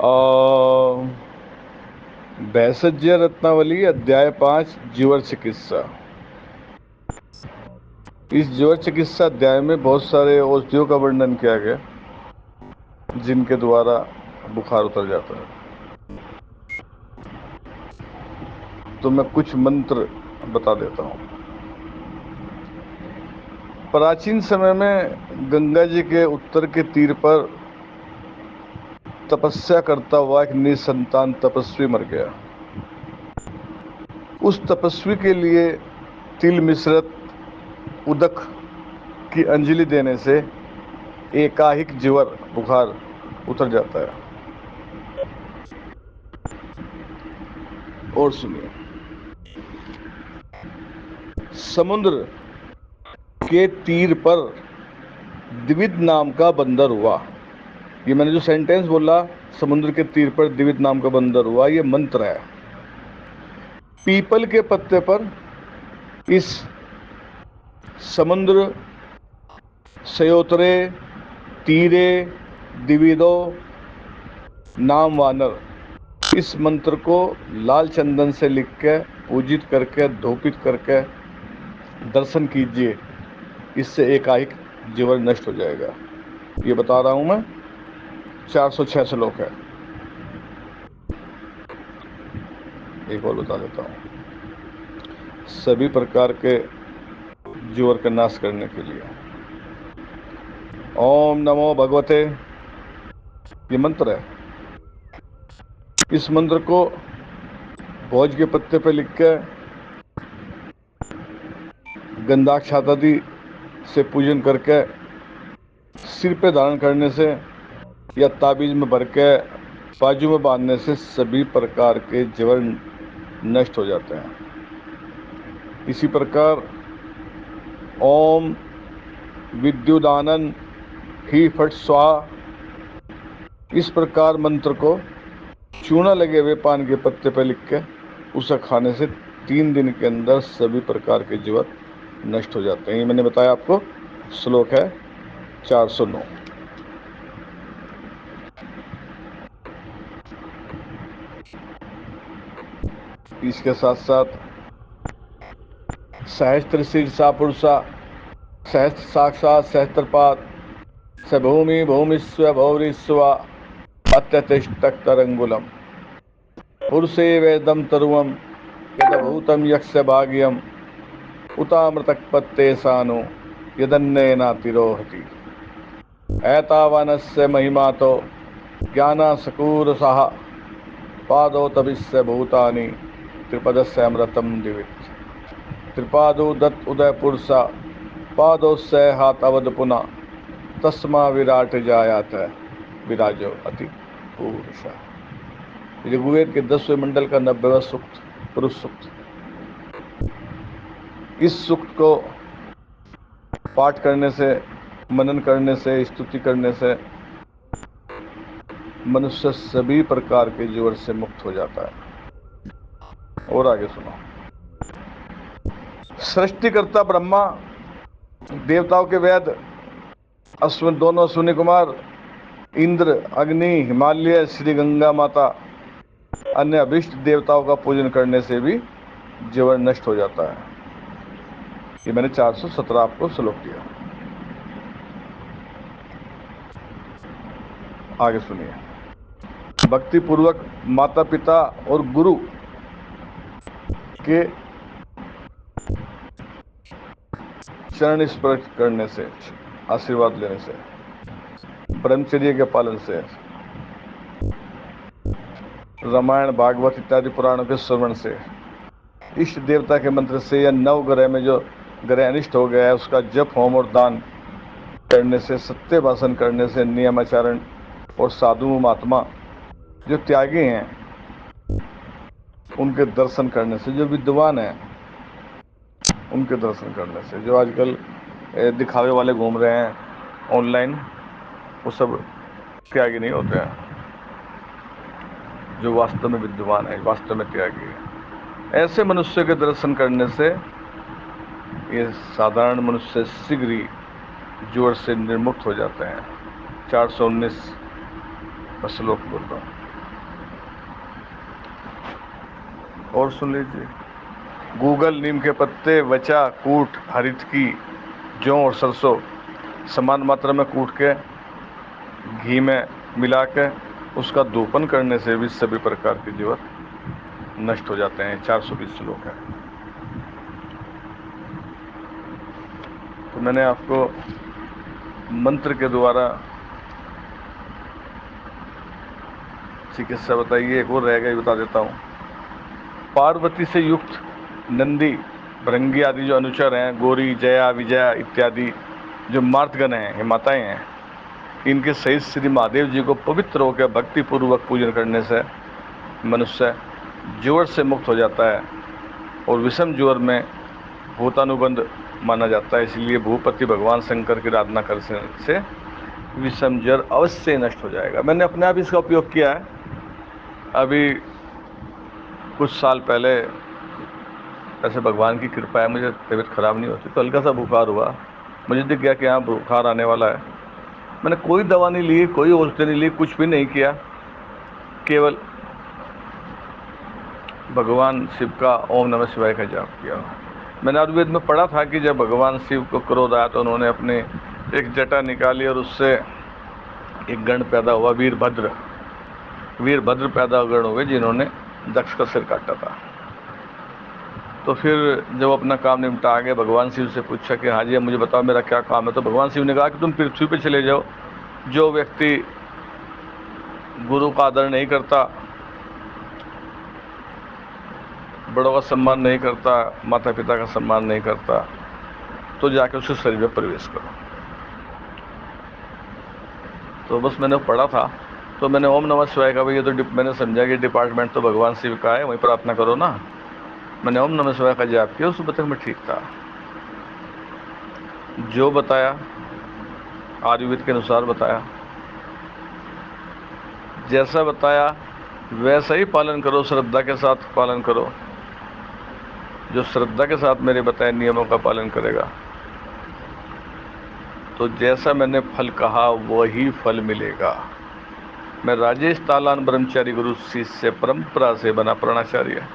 और भैषज्य रत्नावली अध्याय 5 जीवर चिकित्सा। इस जीवर चिकित्सा अध्याय में बहुत सारे औषधियों का वर्णन किया गया जिनके द्वारा बुखार उतर जाता है। तो मैं कुछ मंत्र बता देता हूँ। प्राचीन समय में गंगा जी के उत्तर के तीर पर तपस्या करता हुआ एक निसंतान तपस्वी मर गया। उस तपस्वी के लिए तिल मिश्रित उदक की अंजलि देने से एकाएक ज्वर बुखार उतर जाता है। और सुनिए, समुद्र के तीर पर द्विविद नाम का बंदर हुआ। ये मैंने जो सेंटेंस बोला, समुद्र के तीर पर द्विविद नाम का बंदर हुआ, ये मंत्र है। पीपल के पत्ते पर इस समुद्र सयोतरे तीरे द्विविदो नाम वानर, इस मंत्र को लाल चंदन से लिख के पूजित करके धूपित करके दर्शन कीजिए। इससे एकाएक जीवर नष्ट हो जाएगा। ये बता रहा हूं मैं। 406 श्लोक है। एक और बता देता हूं। सभी प्रकार के जीवर का नाश करने के लिए ओम नमो भगवते, ये मंत्र है। इस मंत्र को भोज के पत्ते पे लिख के गंधाक्षत आदि से पूजन करके सिर पे धारण करने से या ताबीज में भर के बाजू में बांधने से सभी प्रकार के जीवर नष्ट हो जाते हैं। इसी प्रकार ओम विद्युदानन ही फट स्वाहा, इस प्रकार मंत्र को चूना लगे हुए पान के पत्ते पर लिख के उसे खाने से 3 दिन के अंदर सभी प्रकार के जीवर नष्ट हो जाते हैं। ये मैंने बताया आपको। श्लोक है 409। इसके साथ साथ सहस्त्र शीर्षा पुरुषा सहस्त्र साक्षात सहस्त्रपाद स भूमि भूमिस्व भौरिस्व अत्यतिष्ठक तरंगुलम पुरुषे वेदम तरुवम यदभूतम यक्ष भाग्यम उतामृतक पत्ते सानो यदन्नेनातिरोहति एतावानस्य महिमा तो ज्ञानासकूरसः पादो तभिस्य भूतानि त्रिपदस्य अमृतम दिवित् त्रिपादो दत्त उदय पुरुषा पादो से हाथ अवध पुनः तस्मा विराट जायात विराजो अति पुरुष। ऋग्वेद के 10वें मंडल का 90वां सूक्त पुरुष सूक्त। इस सूक्त को पाठ करने से, मनन करने से, स्तुति करने से मनुष्य सभी प्रकार के जीवर से मुक्त हो जाता है। और आगे सुनो। सृष्टिकर्ता ब्रह्मा, देवताओं के वेद अश्विन, दोनों अश्विनी कुमार, इंद्र, अग्नि, हिमालय, श्री गंगा माता, अन्य अभिष्ट देवताओं का पूजन करने से भी जीवर नष्ट हो जाता है। ये मैंने 417 आपको श्लोक दिया। आगे सुनिए। भक्ति पूर्वक माता पिता और गुरु के चरण स्पर्श करने से, आशीर्वाद लेने से, ब्रह्मचर्य के पालन से, रामायण भागवत इत्यादि पुराणों के श्रवण से, इष्ट देवता के मंत्र से या नव ग्रह में जो ग्रह अनिष्ट हो गया है उसका जप होम और दान करने से, सत्य भाषण करने से, नियमाचरण और साधु महात्मा जो त्यागी हैं उनके दर्शन करने से, जो विद्वान हैं उनके दर्शन करने से, जो आजकल दिखावे वाले घूम रहे हैं ऑनलाइन, वो सब त्यागी नहीं होते हैं। जो वास्तव में विद्वान है, वास्तव में त्यागी है, ऐसे मनुष्य के दर्शन करने से ये साधारण मनुष्य शीघ्र ही ज्वर से निर्मुक्त हो जाते हैं। 419 श्लोक बोल रहा हूँ। और सुन लीजिए, गूगल नीम के पत्ते, वचा, कूट, हरित की, जौ और सरसों समान मात्रा में कूट के घी में मिला के उसका धूपन करने से भी सभी प्रकार के जीवन नष्ट हो जाते हैं। 420 श्लोक है। तो मैंने आपको मंत्र के द्वारा चिकित्सा बताई है। एक और रह गई, बता देता हूँ। पार्वती से युक्त नंदी, भृंगी आदि जो अनुचर हैं, गौरी, जया, विजया इत्यादि जो मार्तगण हैं, ये माताएं हैं, इनके सहित श्री महादेव जी को पवित्र होकर भक्ति पूर्वक पूजन करने से मनुष्य ज्वर से मुक्त हो जाता है और विषम ज्वर में भूतानुबंध माना जाता है। इसलिए भूपति भगवान शंकर की आराधना करने से विषम ज्वर अवश्य नष्ट हो जाएगा। मैंने अपने आप इसका उपयोग किया है। अभी कुछ साल पहले ऐसे भगवान की कृपा है, मुझे तबीयत खराब नहीं होती, तो हल्का सा बुखार हुआ। मुझे दिख गया कि हाँ बुखार आने वाला है। मैंने कोई दवा नहीं ली, कोई औषधि नहीं ली, कुछ भी नहीं किया, केवल भगवान शिव का ओम नमः शिवाय का जाप किया। मैंने आयुर्वेद में पढ़ा था कि जब भगवान शिव को क्रोध आया तो उन्होंने अपने एक जटा निकाली और उससे एक गण पैदा हुआ, वीरभद्र। वीरभद्र पैदा गण हुए जिन्होंने दक्ष का सिर काटा था। तो फिर जब अपना काम निपटा गए, भगवान शिव से पूछा कि हाँ जी अब मुझे बताओ मेरा क्या काम है। तो भगवान शिव ने कहा कि तुम पृथ्वी पे चले जाओ। जो व्यक्ति गुरु का आदर नहीं करता, बड़ों का सम्मान नहीं करता, माता पिता का सम्मान नहीं करता, तो जाके उसके शरीर में प्रवेश करो। तो बस मैंने पढ़ा था, तो मैंने ओम नमः शिवाय का, भैया तो मैंने समझा कि डिपार्टमेंट तो भगवान शिव का है, वहीं प्रार्थना करो ना। मैंने ओम नमः शिवाय का जाप किया, उस तक मैं ठीक था। जो बताया आयुर्वेद के अनुसार बताया, जैसा बताया वैसा ही पालन करो, श्रद्धा के साथ पालन करो। जो श्रद्धा के साथ मेरे बताए नियमों का पालन करेगा तो जैसा मैंने फल कहा वही फल मिलेगा। मैं राजेश तालान ब्रह्मचारी गुरु शिष्य परंपरा से बना प्रणाचार्य।